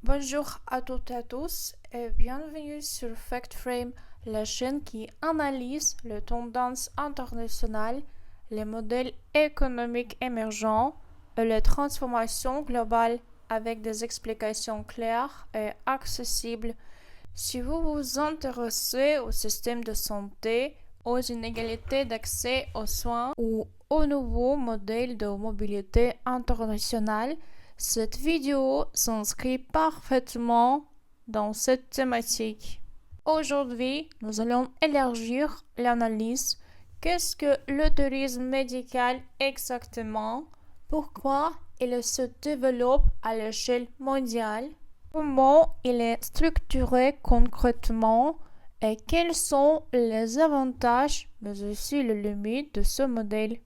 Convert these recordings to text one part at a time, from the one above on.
Bonjour à toutes et à tous et bienvenue sur FactFrame, la chaîne qui analyse les tendances internationales, les modèles économiques émergents et les transformations globales avec des explications claires et accessibles. Si vous vous intéressez au système de santé, aux inégalités d'accès aux soins ou aux nouveaux modèles de mobilité internationale, cette vidéo s'inscrit parfaitement dans cette thématique. Aujourd'hui, nous allons élargir l'analyse. Qu'est-ce que le tourisme médical exactement? Pourquoi il se développe à l'échelle mondiale? Comment il est structuré concrètement? Et quels sont les avantages, mais aussi les limites de ce modèle?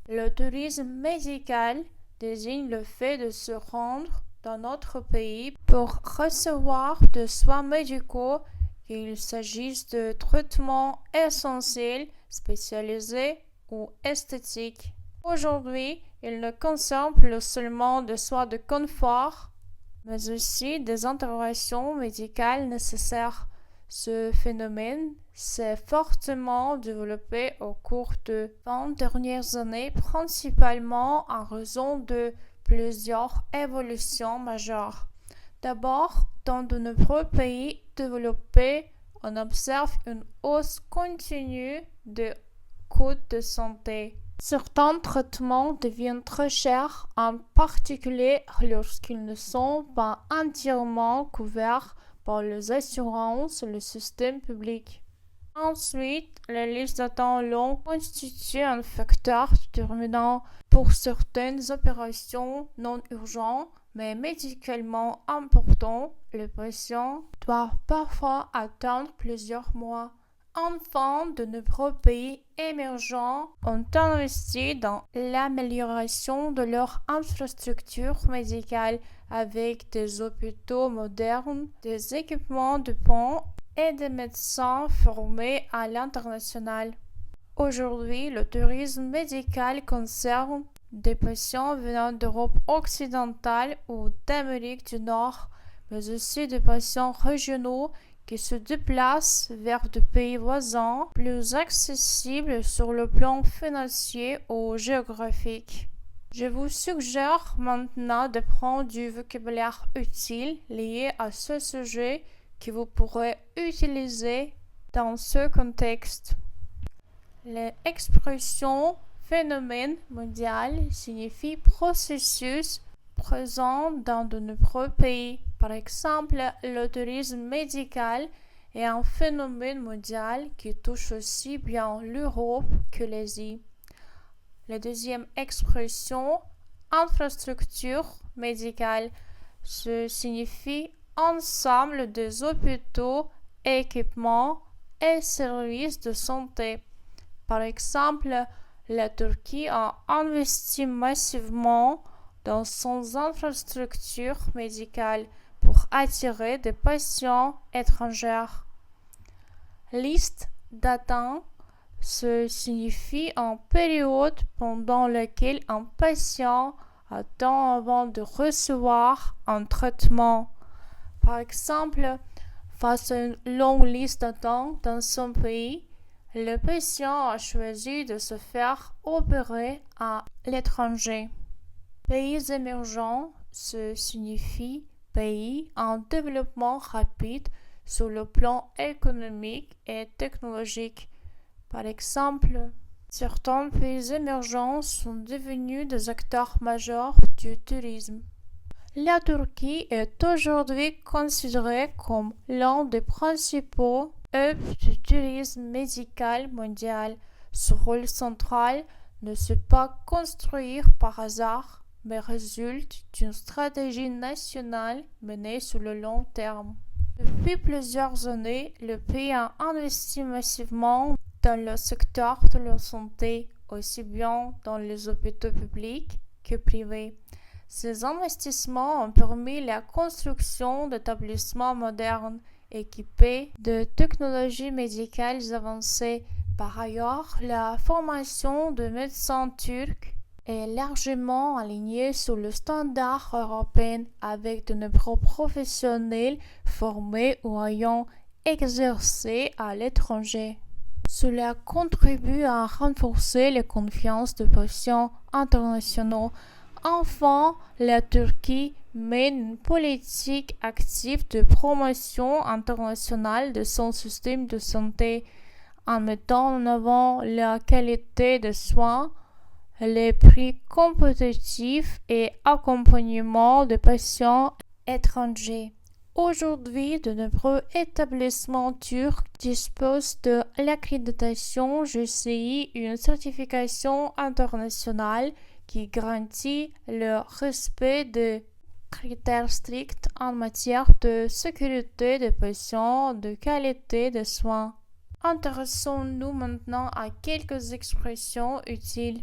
Le tourisme médical désigne le fait de se rendre dans notre pays pour recevoir des soins médicaux, qu'il s'agisse de traitements essentiels, spécialisés ou esthétiques. Aujourd'hui, il ne concerne plus seulement des soins de confort, mais aussi des interventions médicales nécessaires. Ce phénomène s'est fortement développé au cours de 20 dernières années, principalement en raison de plusieurs évolutions majeures. D'abord, dans de nombreux pays développés, on observe une hausse continue des coûts de santé. Certains traitements deviennent très chers, en particulier lorsqu'ils ne sont pas entièrement couverts par les assurances et le système public. Ensuite, la liste d'attente longue constitue un facteur déterminant pour certaines opérations non urgentes mais médicalement importantes. Les patients doivent parfois attendre plusieurs mois. Enfin, de nombreux pays émergents ont investi dans l'amélioration de leur infrastructure médicale avec des hôpitaux modernes, des équipements de pointe et des médecins formés à l'international. Aujourd'hui, le tourisme médical concerne des patients venant d'Europe occidentale ou d'Amérique du Nord, mais aussi des patients régionaux qui se déplacent vers des pays voisins plus accessibles sur le plan financier ou géographique. Je vous suggère maintenant de prendre du vocabulaire utile lié à ce sujet que vous pourrez utiliser dans ce contexte. L'expression phénomène mondial signifie processus présent dans de nombreux pays. Par exemple, le tourisme médical est un phénomène mondial qui touche aussi bien l'Europe que l'Asie. La deuxième expression, infrastructure médicale, ce signifie ensemble des hôpitaux, équipements et services de santé. Par exemple, la Turquie a investi massivement dans son infrastructure médicale pour attirer des patients étrangers. Liste d'attente, ce signifie une période pendant laquelle un patient attend avant de recevoir un traitement. Par exemple, face à une longue liste d'attente dans son pays, le patient a choisi de se faire opérer à l'étranger. Pays émergents, ce signifie pays en développement rapide sur le plan économique et technologique. Par exemple, certains pays émergents sont devenus des acteurs majeurs du tourisme. La Turquie est aujourd'hui considérée comme l'un des principaux hubs du tourisme médical mondial. Ce rôle central ne se pas construire par hasard, mais résulte d'une stratégie nationale menée sur le long terme. Depuis plusieurs années, le pays a investi massivement dans le secteur de la santé, aussi bien dans les hôpitaux publics que privés. Ces investissements ont permis la construction d'établissements modernes équipés de technologies médicales avancées. Par ailleurs, la formation de médecins turcs est largement aligné sur le standard européen avec de nombreux professionnels formés ou ayant exercé à l'étranger. Cela contribue à renforcer la confiance des patients internationaux. Enfin, la Turquie mène une politique active de promotion internationale de son système de santé en mettant en avant la qualité des soins, les prix compétitifs et accompagnement des patients étrangers. Aujourd'hui, de nombreux établissements turcs disposent de l'accréditation GCI, une certification internationale qui garantit le respect de critères stricts en matière de sécurité des patients, de qualité des soins. Intéressons-nous maintenant à quelques expressions utiles.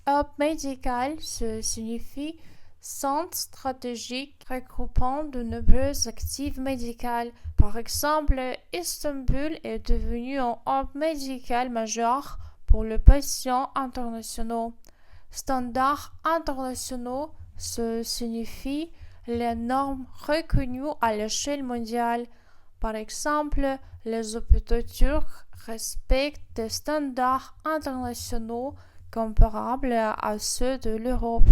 Hub médical, ce signifie centre stratégique regroupant de nombreux actifs médicaux. Par exemple, Istanbul est devenu un hub médical majeur pour les patients internationaux. Standards internationaux, ce signifie les normes reconnues à l'échelle mondiale. Par exemple, les hôpitaux turcs respectent des standards internationaux comparables à ceux de l'Europe.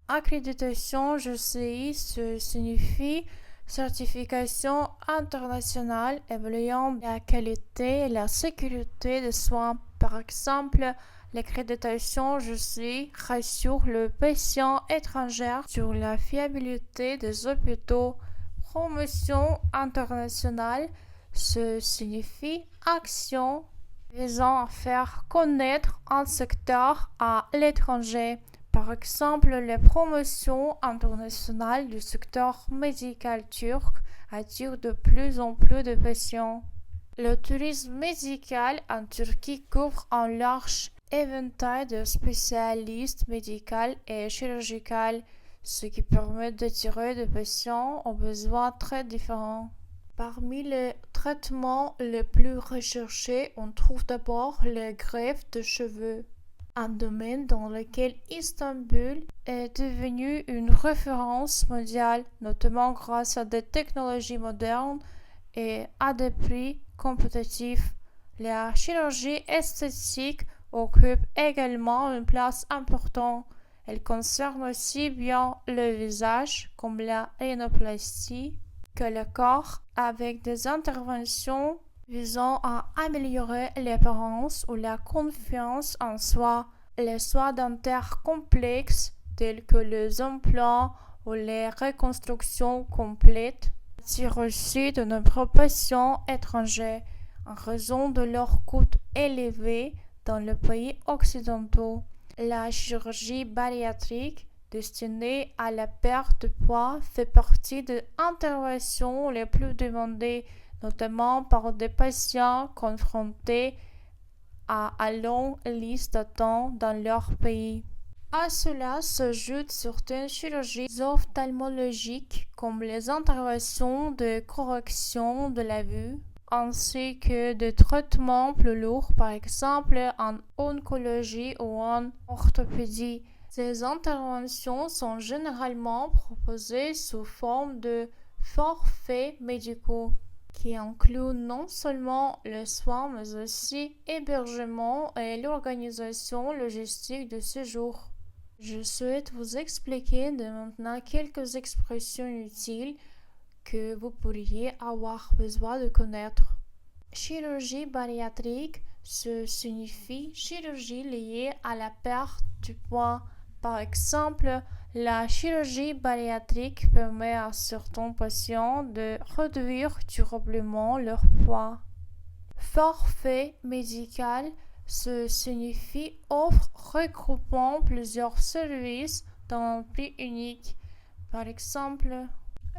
Accréditation GCI, ce signifie certification internationale évaluant la qualité et la sécurité des soins. Par exemple, l'accréditation GCI rassure le patient étranger sur la fiabilité des hôpitaux. Promotion internationale, ce signifie action visant à faire connaître un secteur à l'étranger. Par exemple, les promotions internationales du secteur médical turc attirent de plus en plus de patients. Le tourisme médical en Turquie couvre un large éventail de spécialistes médicaux et chirurgicaux, ce qui permet d'attirer des patients aux besoins très différents. Parmi les traitements les plus recherchés, on trouve d'abord les greffes de cheveux, un domaine dans lequel Istanbul est devenu une référence mondiale, notamment grâce à des technologies modernes et à des prix compétitifs. La chirurgie esthétique occupe également une place importante. Elle concerne aussi bien le visage, comme la rhinoplastie, que le corps, avec des interventions visant à améliorer l'apparence ou la confiance en soi. Les soins dentaires complexes, tels que les implants ou les reconstructions complètes, attirent aussi de nombreux patients étrangers en raison de leurs coûts élevés dans les pays occidentaux. La chirurgie bariatrique, destinée à la perte de poids, fait partie des interventions les plus demandées, notamment par des patients confrontés à une longue liste d'attente dans leur pays. À cela s'ajoutent certaines chirurgies ophtalmologiques comme les interventions de correction de la vue, ainsi que des traitements plus lourds, par exemple en oncologie ou en orthopédie. Ces interventions sont généralement proposées sous forme de forfaits médicaux, qui incluent non seulement les soins mais aussi l'hébergement et l'organisation logistique de séjour. Je souhaite vous expliquer de maintenant quelques expressions utiles que vous pourriez avoir besoin de connaître. Chirurgie bariatrique, ce signifie chirurgie liée à la perte du poids. Par exemple, la chirurgie bariatrique permet à certains patients de réduire durablement leur poids. Forfait médical, ce signifie offre regroupant plusieurs services dans un prix unique. Par exemple,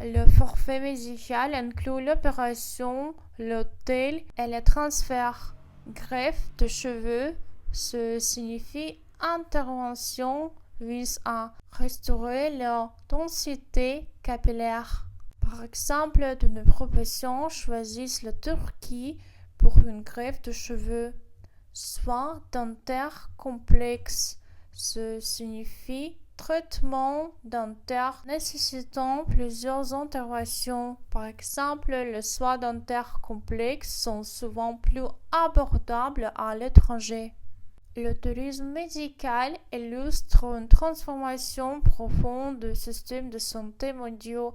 le forfait médical inclut l'opération, l'hôtel et les transferts. Greffe de cheveux, ce signifie intervention vise à restaurer leur densité capillaire. Par exemple, de nombreux patients choisissent la Turquie pour une greffe de cheveux. Soins dentaires complexes, Ce signifie traitement dentaire nécessitant plusieurs interventions. Par exemple, les soins dentaires complexes sont souvent plus abordables à l'étranger. Le tourisme médical illustre une transformation profonde du système de santé mondial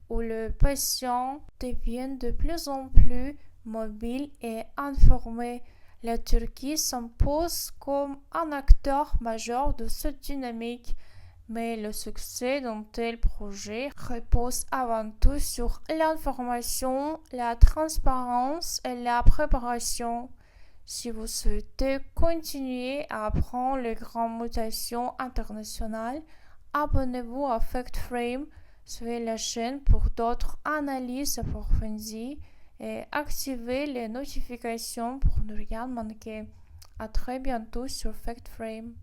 où le patient devient de plus en plus mobile et informé. La Turquie s'impose comme un acteur majeur de cette dynamique, mais le succès d'un tel projet repose avant tout sur l'information, la transparence et la préparation. Si vous souhaitez continuer à apprendre les grandes mutations internationales, abonnez-vous à FactFrame, suivez la chaîne pour d'autres analyses approfondies et activez les notifications pour ne rien manquer. À très bientôt sur FactFrame.